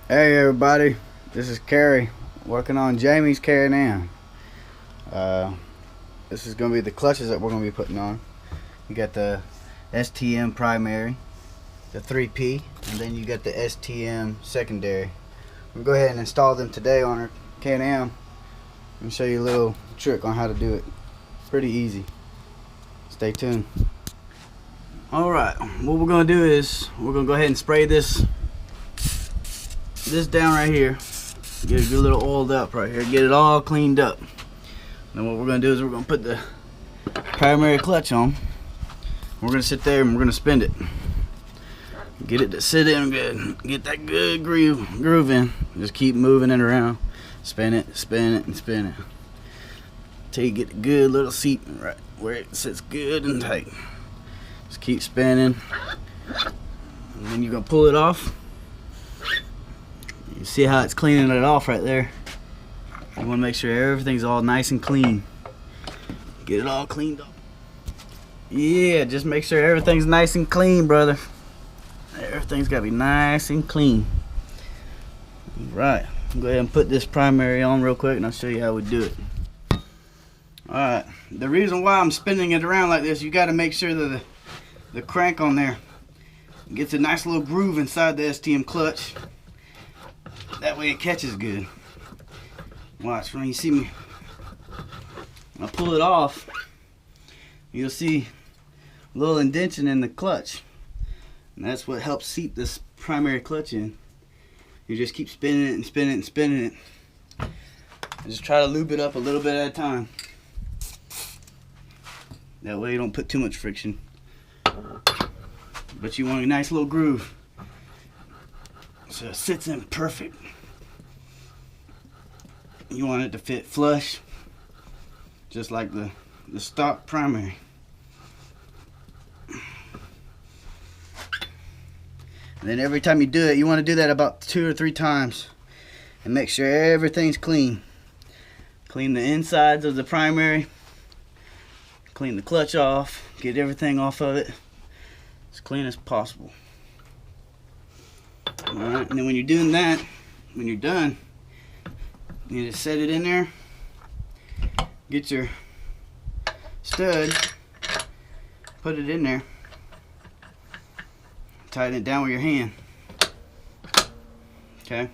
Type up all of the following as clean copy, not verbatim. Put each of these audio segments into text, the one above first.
Hey everybody, this is Kerry working on Jamie's Can-Am. This is going to be the clutches that we're going to be putting on. You got the STM primary, the 3P, and then you got the STM secondary. We'll go ahead and install them today on our Can-Am and show you a little trick on how to do it. Pretty easy. Stay tuned. Alright, what we're going to do is we're going to go ahead and spray this down right here. Get it a little oiled up right here. Get it all cleaned up. Then what we're going to do is we're going to put the primary clutch on. We're going to sit there and we're going to spin it. Get it to sit in good. Get that good groove in. Just keep moving it around. Spin it, spin it, and spin it. Till you get the good little seat right where it sits good and tight. Just keep spinning. And then you're going to pull it off. You see how it's cleaning it off right there. You want to make sure everything's all nice and clean. Get it all cleaned up. Yeah, just make sure everything's nice and clean, brother. Everything's got to be nice and clean. Right, go ahead and put this primary on real quick and I'll show you how we do it. Alright, the reason why I'm spinning it around like this, you got to make sure that the crank on there gets a nice little groove inside the STM clutch. That way it catches good. Watch, when you see me, when I pull it off, you'll see a little indentation in the clutch. And that's what helps seat this primary clutch in. You just keep spinning it and spinning it and spinning it. And just try to lube it up a little bit at a time. That way you don't put too much friction. But you want a nice little groove. So it sits in perfect. You want it to fit flush, just like the stock primary. And then every time you do it, you want to do that about 2 or 3 times. And make sure everything's clean. Clean the insides of the primary. Clean the clutch off. Get everything off of it as clean as possible. Alright, and then when you're doing that, when you're done, you just set it in there. Get your stud, put it in there, tighten it down with your hand. Okay.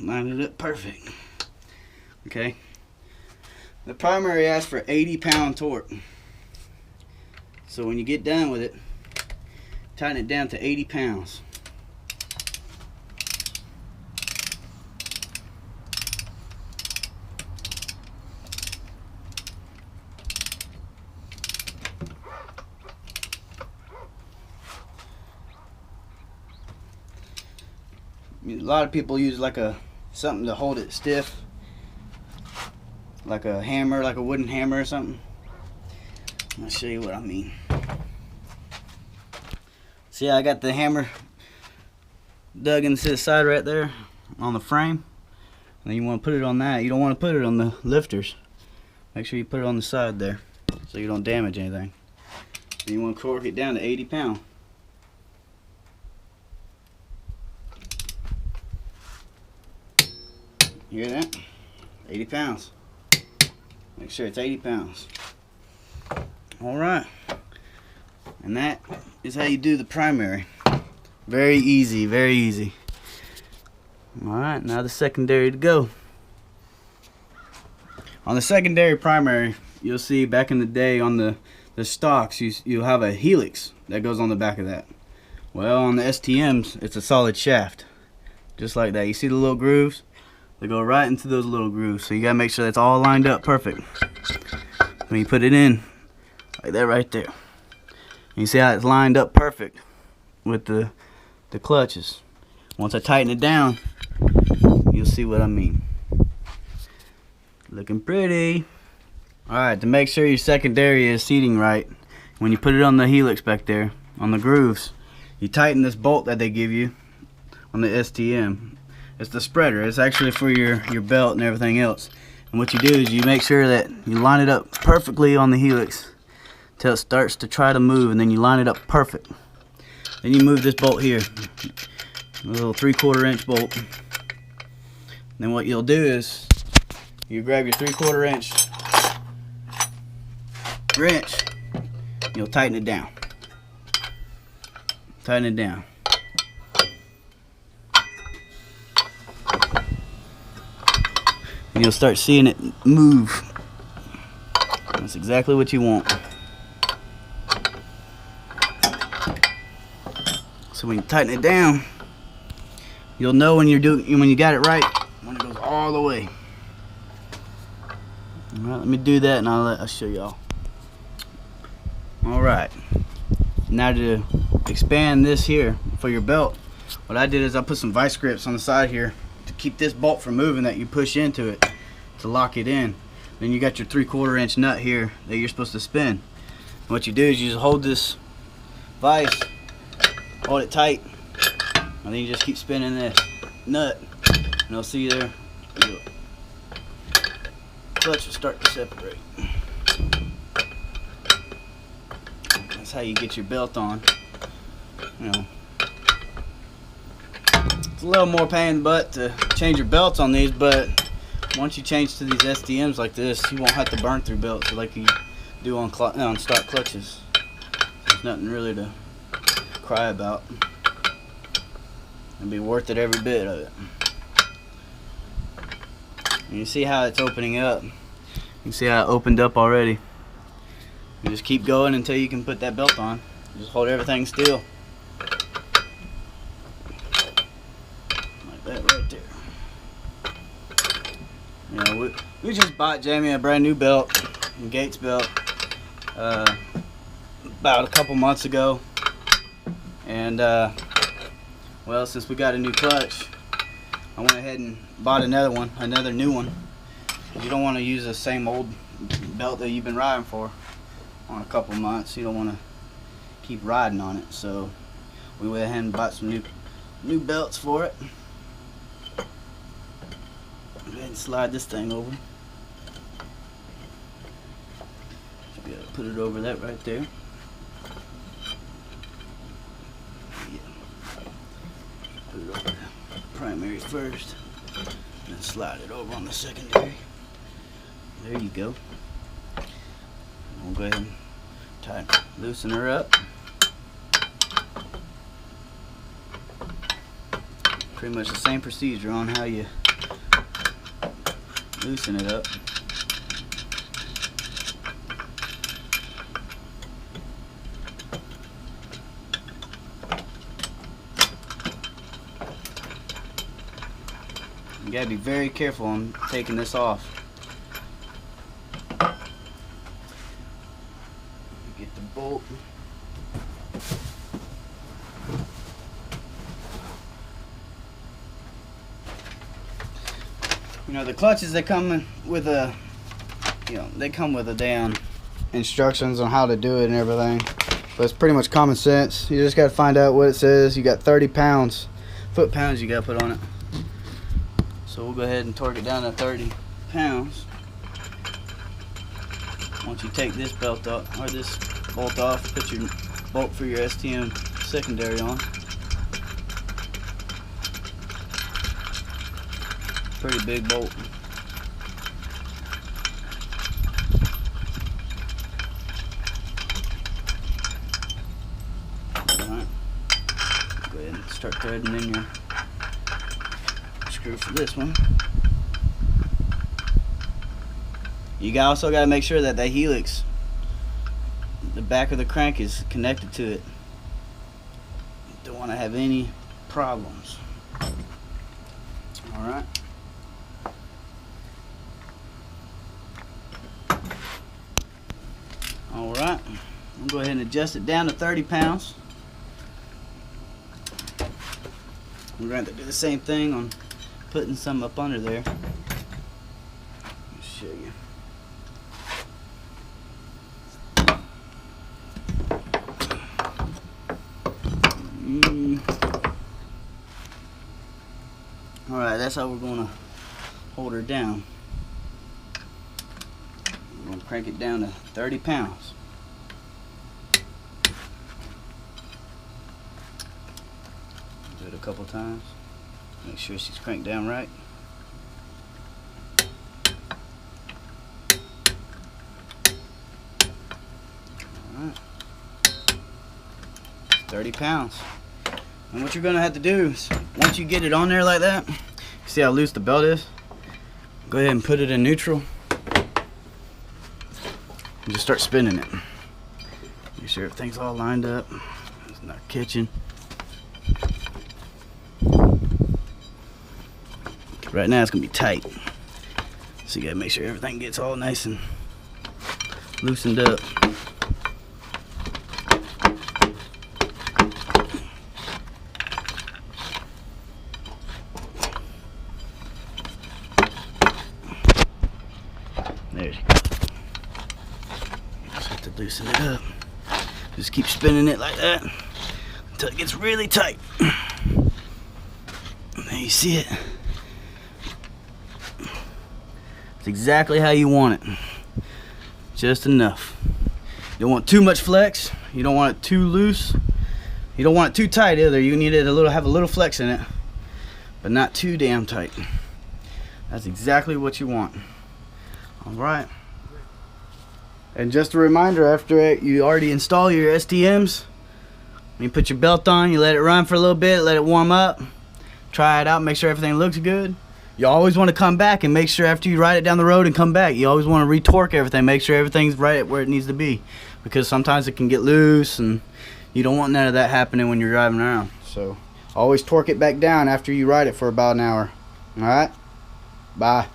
Line it up perfect. Okay. The primary asks for 80-pound torque. So when you get done with it, tighten it down to 80 pounds. A lot of people use like something to hold it stiff, like a hammer, like a wooden hammer or something. I'll show you what I mean. See, I got the hammer dug into the side right there on the frame. And then you want to put it on that. You don't want to put it on the lifters. Make sure you put it on the side there so you don't damage anything. And you want to torque it down to 80 pounds. You hear that? 80 pounds. Make sure it's 80 pounds. Alright, and that is how you do the primary. Very easy, very easy. Alright, now the secondary to go. On the secondary primary, you'll see back in the day on the stocks, you'll have a helix that goes on the back of that. Well, on the STMs, it's a solid shaft. Just like that. You see the little grooves? They go right into those little grooves. So you gotta make sure that's all lined up perfect. When you put it in, like that right there. You see how it's lined up perfect with the clutches. Once I tighten it down, you'll see what I mean. Looking pretty. Alright, to make sure your secondary is seating right, when you put it on the helix back there, on the grooves, you tighten this bolt that they give you on the STM. It's the spreader. It's actually for your belt and everything else. And what you do is you make sure that you line it up perfectly on the helix till it starts to try to move, and then you line it up perfect. Then you move this bolt here, a little 3/4 inch bolt. Then what you'll do is you grab your 3/4 inch wrench, you'll tighten it down. Tighten it down. And you'll start seeing it move. That's exactly what you want. So when you tighten it down, you'll know when you got it right, when it goes all the way. All right, let me do that, and I'll show y'all. All right, now to expand this here for your belt, what I did is I put some vice grips on the side here to keep this bolt from moving that you push into it to lock it in. Then you got your 3/4 inch nut here that you're supposed to spin. And what you do is you just hold this vice, hold it tight, and then you just keep spinning this nut, and you'll see there your clutch will start to separate. That's how you get your belt on. You know, it's a little more pain in the butt to change your belts on these, but once you change to these STMs like this, you won't have to burn through belts like you do on stock clutches. There's nothing really to cry about. It'll be worth it every bit of it. And you see how it's opening up. You can see how it opened up already. You just keep going until you can put that belt on. Just hold everything still. Like that right there. You know, we just bought Jamie a brand new belt, a Gates belt, about a couple months ago. And well, since we got a new clutch, I went ahead and bought another new one. You don't want to use the same old belt that you've been riding for on a couple months. You don't want to keep riding on it, so we went ahead and bought some new belts for it. Go ahead and slide this thing over. Should be able to put it over that right there. Put it over the primary first, and then slide it over on the secondary. There you go. We'll go ahead and loosen her up. Pretty much the same procedure on how you loosen it up. You gotta be very careful on taking this off. Get the bolt. You know, the clutches, they come with a, they come with a damn instructions on how to do it and everything. But it's pretty much common sense. You just gotta find out what it says. You got 30 pounds, foot-pounds you gotta put on it. So we'll go ahead and torque it down to 30 pounds. Once you take this belt off, or this bolt off, put your bolt for your STM secondary on. Pretty big bolt. Alright. Go ahead and start threading in your screw for this one. You also got to make sure that that helix, the back of the crank, is connected to it. Don't want to have any problems. Alright. Alright. I'll go ahead and adjust it down to 30 pounds. We're going to have to do the same thing on putting some up under there. Let me show you. Alright, that's how we're going to hold her down. We're going to crank it down to 30 pounds. a couple times. Make sure she's cranked down right. Alright. 30 pounds. And what you're gonna have to do is, once you get it on there like that, see how loose the belt is? Go ahead and put it in neutral. And just start spinning it. Make sure everything's all lined up. It's not catching. Right now it's gonna be tight. So you gotta make sure everything gets all nice and loosened up. There you go. Just have to loosen it up. Just keep spinning it like that until it gets really tight. And there you see it. It's exactly how you want it. Just enough. You don't want too much flex. You don't want it too loose. You don't want it too tight either. You need it have a little flex in it, but not too damn tight. That's exactly what you want. All right. And just a reminder, after you already install your STMs, you put your belt on, you let it run for a little bit, let it warm up, try it out, make sure everything looks good. You always want to come back and make sure after you ride it down the road and come back, you always want to re-torque everything, make sure everything's right where it needs to be, because sometimes it can get loose and you don't want none of that happening when you're driving around. So always torque it back down after you ride it for about an hour. All right, bye.